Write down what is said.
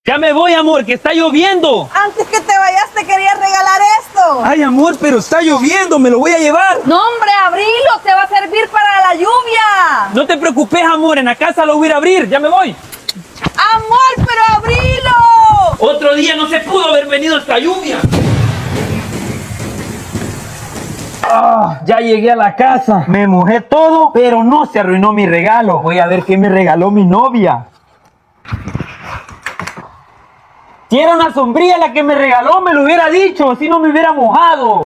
Ya me voy, amor, que está lloviendo. Antes que te vayas te quería regalar esto. Ay, amor, pero está lloviendo, me lo voy a llevar. No, hombre, abrilo, te va a servir para la lluvia. No te preocupes, amor, en la casa lo voy a ir a abrir, ya me voy. Amor, pero abrilo. Otro día no se pudo haber venido esta lluvia. Ya llegué a la casa, me mojé todo, pero no se arruinó mi regalo. Voy a ver qué me regaló mi novia. Si era una sombrilla la que me regaló, me lo hubiera dicho, si no me hubiera mojado.